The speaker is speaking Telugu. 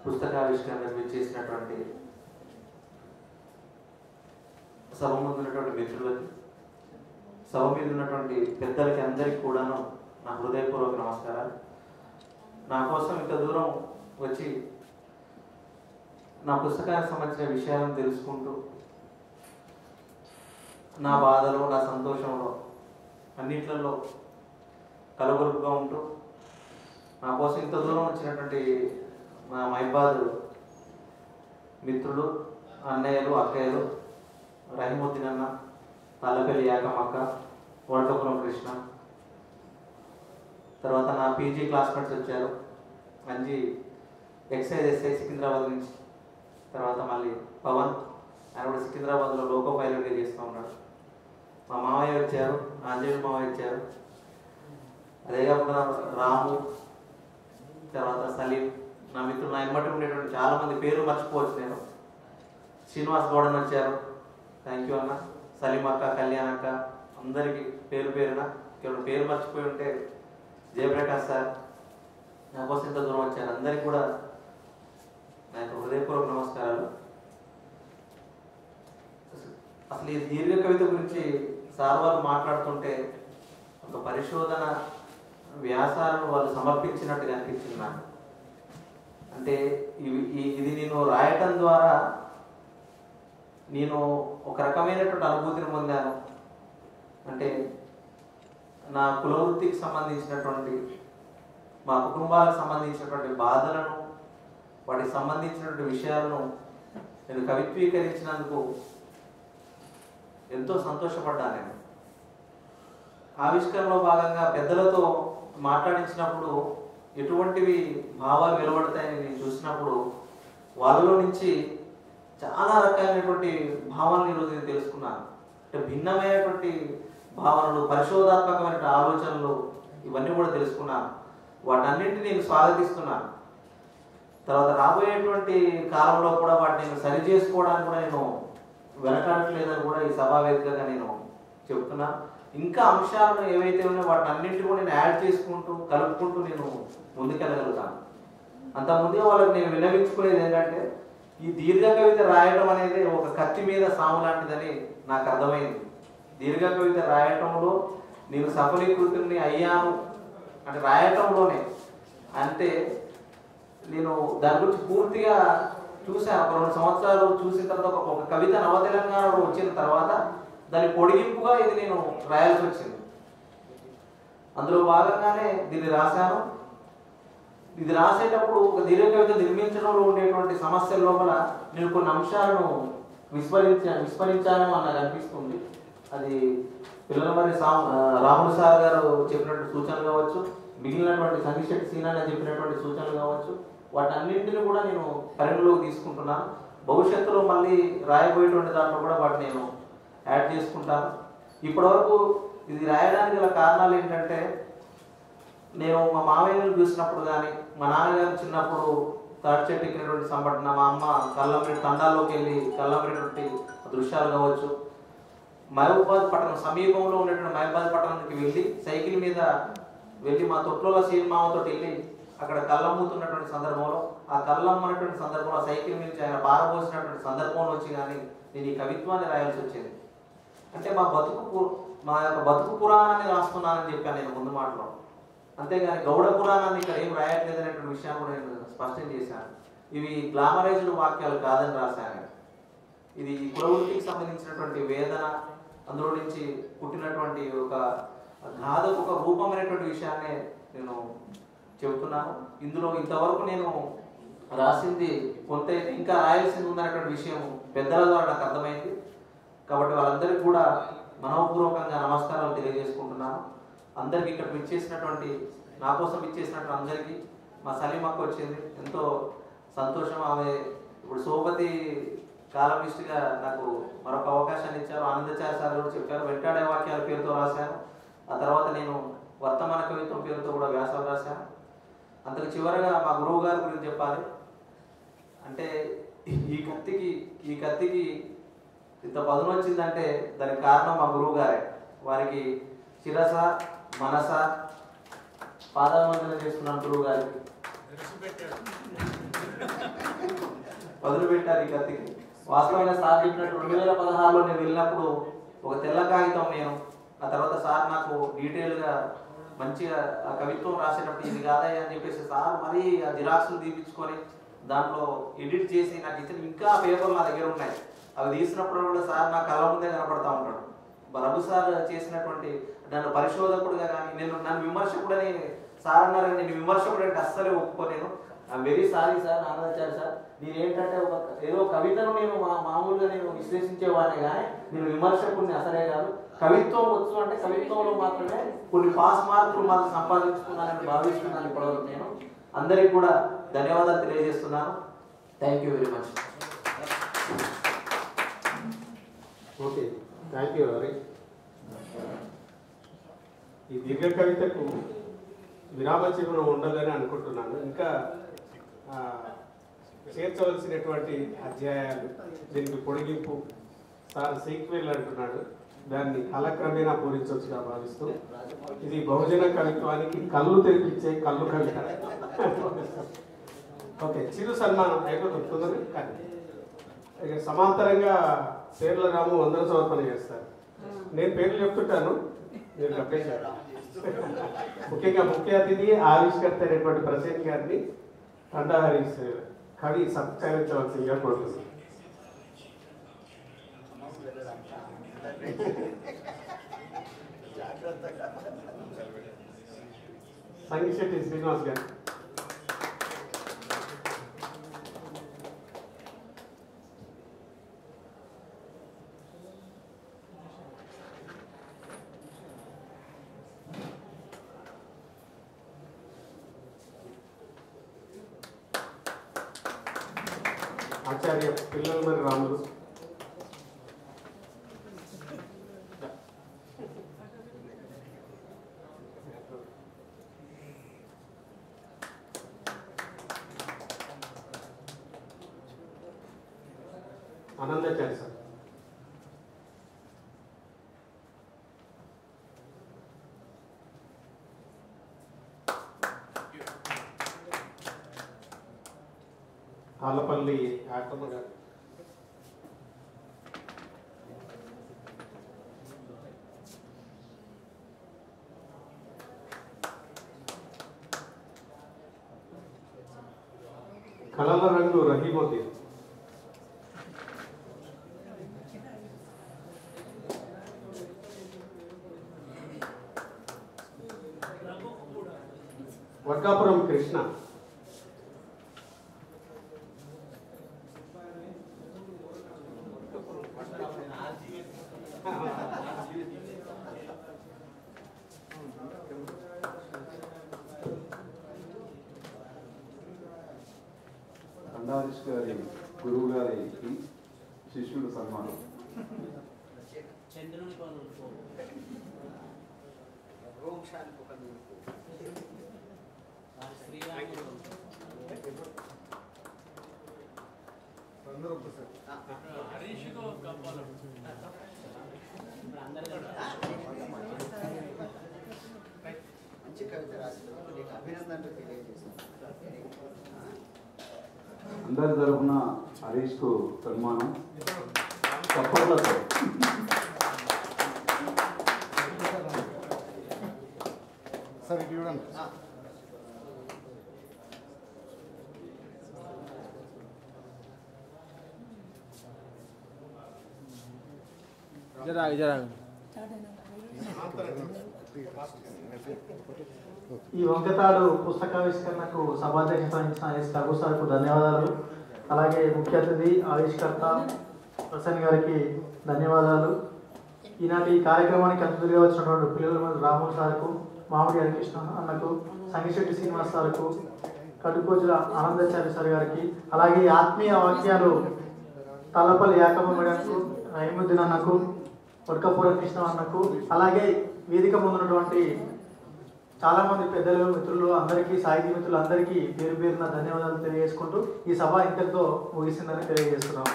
పుస్తకావిష్కరణ చేసినటువంటి సభ ముందు ఉన్నటువంటి మిత్రులకి, సభ మీద ఉన్నటువంటి పెద్దలకి అందరికీ కూడాను నా హృదయపూర్వక నమస్కారాలు. నా కోసం ఇంత దూరం వచ్చి నా పుస్తకానికి సంబంధించిన విషయాలను తెలుసుకుంటూ నా బాధలో, నా సంతోషంలో అన్నిట్లలో కలగొలుపుగా ఉంటూ నా కోసం ఇంత దూరం వచ్చినటువంటి మా మైబాద్ మిత్రులు, అన్నయ్యలు, అక్కయ్యలు, రహిముద్దీన్ అన్న, నల్లపల్లి యాకమక్క, వడకపురం కృష్ణ, తర్వాత నా పీజీ క్లాస్మేట్స్ వచ్చారు, మంచి ఎక్సైజ్ ఎస్ఐ సికింద్రాబాద్ నుంచి, తర్వాత మళ్ళీ పవన్, ఆయన కూడా సికింద్రాబాద్లో లోకో పైలట్గా చేస్తూ ఉన్నాడు. మా మామయ్య వచ్చారు, ఆంజనేయులు మామయ్య వచ్చారు, అదే కాకుండా రాము, తర్వాత సలీం, నా మిత్రులు, నా ఎమ్మటి ఉండేటువంటి చాలామంది పేర్లు మర్చిపోవచ్చు నేను. శ్రీనివాస్ గౌడన్ వచ్చారు, థ్యాంక్ యూ అన్న, సలీం అక్క, కళ్యాణ్ అక్క, అందరికీ పేరు పేరున. ఇక్కడ పేరు మర్చిపోయి ఉంటే జయప్రకాష్ సార్ నా కోసం ఇంత దూరం వచ్చారు, అందరికీ కూడా నా యొక్క హృదయపూర్వక నమస్కారాలు. అసలు ఈ దీర్ఘ కవిత గురించి సార్ వాళ్ళు మాట్లాడుతుంటే ఒక పరిశోధన వ్యాసాలను వాళ్ళు సమర్పించినట్టుగా అనిపించింది నాకు. అంటే ఇది నేను రాయటం ద్వారా నేను ఒక రకమైనటువంటి అనుభూతిని పొందాను. అంటే నా కులవృత్తికి సంబంధించినటువంటి, మా కుటుంబాలకు సంబంధించినటువంటి బాధలను, వాటికి సంబంధించినటువంటి విషయాలను నేను కవిత్వీకరించినందుకు ఎంతో సంతోషపడ్డాను. నేను ఆవిష్కరణలో భాగంగా పెద్దలతో మాట్లాడించినప్పుడు ఎటువంటివి భావాలు వెలువడతాయని నేను చూసినప్పుడు వాళ్ళలో నుంచి చాలా రకాలైనటువంటి భావాలను ఈరోజు నేను తెలుసుకున్నాను. అంటే భిన్నమైనటువంటి భావనలు, పరిశోధాత్మకమైన ఆలోచనలు, ఇవన్నీ కూడా తెలుసుకున్నాను. వాటన్నింటినీ నేను స్వాగతిస్తున్నాను. తర్వాత రాబోయేటువంటి కాలంలో కూడా వాటిని నేను సరి చేసుకోవడానికి కూడా నేను వెనకాడట్లేదని కూడా ఈ సభా వేదికగా నేను చెప్తున్నాను. ఇంకా అంశాలను ఏవైతే ఉన్నాయో వాటిని అన్నింటినీ కూడా నేను యాడ్ చేసుకుంటూ, కలుపుకుంటూ నేను ముందుకెళ్ళగలుగుతాను. అంతకుముందే వాళ్ళకి నేను విన్నవించుకునేది ఏంటంటే, ఈ దీర్ఘ కవిత రాయటం అనేది ఒక కత్తి మీద సాము లాంటిదని నాకు అర్థమైంది. దీర్ఘ కవిత రాయటంలో నేను సఫలీకృతుని అయ్యాను అంటే రాయటంలోనే. అంటే నేను దాని గురించి పూర్తిగా చూశాను. ఒక 2 సంవత్సరాలు చూసిన తర్వాత ఒక కవిత నవ తెలంగాణలో వచ్చిన తర్వాత దాని పొడిగింపుగా ఇది నేను రాయాల్సి వచ్చింది. అందులో భాగంగానే దీన్ని రాశాను. ఇది రాసేటప్పుడు ఒక దీర్ఘ కవిత నిర్మించడంలో ఉండేటువంటి సమస్యల లోపల నేను కొన్ని అంశాలను విస్మరించాను అని నాకు అనిపిస్తుంది. అది పిల్లల మరి రాములు సార్ గారు చెప్పినటువంటి సూచనలు కావచ్చు, మిగిలినటువంటి సంగీశెట్టి సీనాన్న చెప్పినటువంటి సూచనలు కావచ్చు, వాటన్నింటినీ కూడా నేను పరిగణలోకి తీసుకుంటున్నాను. భవిష్యత్తులో మళ్ళీ రాయబోయేటువంటి దాంట్లో కూడా వాటిని నేను యాడ్ చేసుకుంటాను. ఇప్పటివరకు ఇది రాయడానికి గల కారణాలు ఏంటంటే, నేను మా మామయ్యను చూసినప్పుడు కానీ, మా నాన్నగారు చిన్నప్పుడు తాటి చెట్టు ఎక్కినటువంటి సంఘటన, మా అమ్మ కళ్ళంబరి తండాల్లోకి వెళ్ళి కళ్ళంబరినటువంటి దృశ్యాలు కావచ్చు, మహబూబాద్ పట్టణం సమీపంలో ఉన్నటువంటి మహబూబాద్ పట్టణానికి వెళ్ళి సైకిల్ మీద వెళ్ళి మా తొట్లలో సీమామతో వెళ్ళి అక్కడ కళ్ళమ్ముతున్నటువంటి సందర్భంలో, ఆ కళ్ళమ్మన్నటువంటి సందర్భంలో సైకిల్ నుంచి ఆయన పారబోసినటువంటి సందర్భంలో వచ్చి కానీ నేను ఈ కవిత్వాన్ని రాయాల్సి వచ్చింది. అంటే మా యొక్క బతుకు పురాణాన్ని రాస్తున్నానని చెప్పాను నేను ముందు మాటలో. అంతేగాని గౌడ పురాణాన్ని ఇక్కడ ఏం రాయట్లేదు అనేటువంటి విషయాన్ని కూడా నేను స్పష్టం చేశాను. ఇవి గ్లామరైజ్డ్ వాక్యాలు కాదని రాశాను. ఇది కులవృత్తికి సంబంధించినటువంటి వేదన, అందులో నుంచి పుట్టినటువంటి ఒక గాథకు ఒక రూపమైనటువంటి విషయాన్ని నేను చెబుతున్నాను. ఇందులో ఇంతవరకు నేను రాసింది కొంత, ఇంకా రాయాల్సింది ఉందనేటువంటి విషయం పెద్దల ద్వారా నాకు అర్థమైంది. కాబట్టి వాళ్ళందరికీ కూడా మనోపూర్వకంగా నమస్కారాలు తెలియజేసుకుంటున్నాను. అందరికి ఇక్కడ విచ్చేసినటువంటి, నా కోసం విచ్చేసినటువంటి అందరికీ, మా సలీం అక్క వచ్చింది, ఎంతో సంతోషం. ఆమె ఇప్పుడు సోపతి కాలమిస్ట్గా నాకు మరొక అవకాశాన్ని ఇచ్చారు. ఆనందచార్య సార్ కూడా చెప్పారు. వెంటాడే వాక్యాల పేరుతో రాశాను. ఆ తర్వాత నేను వర్తమాన కవిత్వం పేరుతో కూడా వ్యాసాలు రాశాను. అంతకు చివరగా మా గురువు గారి గురించి చెప్పాలి. అంటే ఈ కత్తికి ఇంత పదును వచ్చిందంటే దానికి కారణం మా గురువు గారే. వారికి శిరస మనస పాదావందన చేస్తున్నాను గురువు గారికి. వదిలిపెట్టారు ఈ కత్తికి. వాస్తవంగా సార్ చెప్పినట్టు 2016లో నేను వెళ్ళినప్పుడు ఒక తెల్ల కాగితం నేను ఆ తర్వాత సార్ నాకు డీటెయిల్గా మంచిగా ఆ కవిత్వం రాసేటప్పుడు ఇది కాదయ్య అని చెప్పేసి సార్ మరీ ఆ జిరాక్స్లు తీపించుకొని దాంట్లో ఎడిట్ చేసి నాకు ఇచ్చిన ఇంకా పేపర్లు నా దగ్గర ఉన్నాయి. అవి తీసినప్పుడు కూడా సార్ నా కళ్ళ ముందే కనపడతా ఉంటాడు. రఘు సార్ చేసినటువంటి నన్ను పరిశోధకుడుగా కానీ నన్ను విమర్శకుడని సార్ అన్నారు. నేను విమర్శకుడు అంటే అస్సలే ఒప్పుకోలేను. ఐఎమ్ వెరీ సారీ సార్, ఆనందించారు సార్. నేను ఏంటంటే ఏదో కవితను నేను మామూలుగా నేను విశ్లేషించేవాడిని కానీ నేను విమర్శకుడిని అసలే కాదు. కవిత్వం వచ్చు అంటే కవిత్వంలో మాత్రమే కొన్ని పాస్ మార్కులు మాత్రం సంపాదించుకున్నానని భావిస్తున్నాను ఇప్పటివరకు. నేను అందరికీ కూడా ధన్యవాదాలు తెలియజేస్తున్నాను. Thank you very much. Okay, thank you Hari. ఈ దీర్ఘ కవితకు విరామ చిహ్నం ఉండాలని అనుకుంటున్నాను. ఇంకా చేర్చవలసినటువంటి అధ్యాయాలు, దీనికి పొడిగింపు సార్ సీక్వెల్ అంటున్నాడు, దాన్ని కాలక్రమేణా పూరించవచ్చుగా భావిస్తూ ఇది బహుజన కవిత్వానికి కళ్ళు తెరిపించే కళ్ళు కవిత. ఓకే, చిరు సన్మానం అయిపోతుంది. కానీ ఇక సమాంతరంగా పేర్ల రాము వందన సమర్పణ చేస్తారు. నేను పేర్లు చెప్తుంటాను, మీరు గప్పేశారు. ముఖ్యంగా ముఖ్య అతిథి ఆవిష్కర్త అయినటువంటి ప్రసేన్ గారిని తండా హరీష్ కవి సత్కరించవలసిందిగా కోరుతున్నాను. సంగిశెట్టి శ్రీనివాస్ గారు. ఆచార్య పిల్లల మరి రాములు. ఆనందాచార్య సార్. ఆలపల్లి ఆకమ్మ గారు. కళల రంగు రహీముద్దీన్. వర్గాపురం కృష్ణ. హరీష్ గారి గురువు గారికి శిష్యుడు సన్మానం. మంచి కవిత రాసినందుకు నీకు అభినందనలు తెలియజేస్తాను. అందరి తరఫున హరీష్ కు సన్మానం. చప్పట్లతో సరే చూడండి. ఈ వంకతాడు పుస్తకావిష్కరణకు సభాధ్యక్షత వహించిన ఎస్ రఘు సార్కు ధన్యవాదాలు. అలాగే ముఖ్య అతిథి ఆవిష్కర్త ప్రసన్న గారికి ధన్యవాదాలు. ఈనాటి ఈ కార్యక్రమానికి అతిథులుగా వచ్చినటువంటి పిల్లల రాములు సార్కు, మామిడి హరికృష్ణ అన్నకు, సంగిశెట్టి శ్రీనివాస్ సార్కు, కడుకోజుల ఆనందాచార్య సార్ గారికి, అలాగే ఆత్మీయ వాక్యాలు తలపల్లి యాకమ్మ మేడంకు, రహీముద్దీన్ అన్నకు, వర్గాపురం కృష్ణ అన్నకు, అలాగే వేదిక ముందున్నటువంటి చాలా మంది పెద్దలు, మిత్రులు అందరికీ, సాహితీ మిత్రులు అందరికీ పేరు పేరున ధన్యవాదాలు తెలియజేసుకుంటూ ఈ సభ ఇంతటితో ముగిసిందని తెలియజేస్తున్నాం.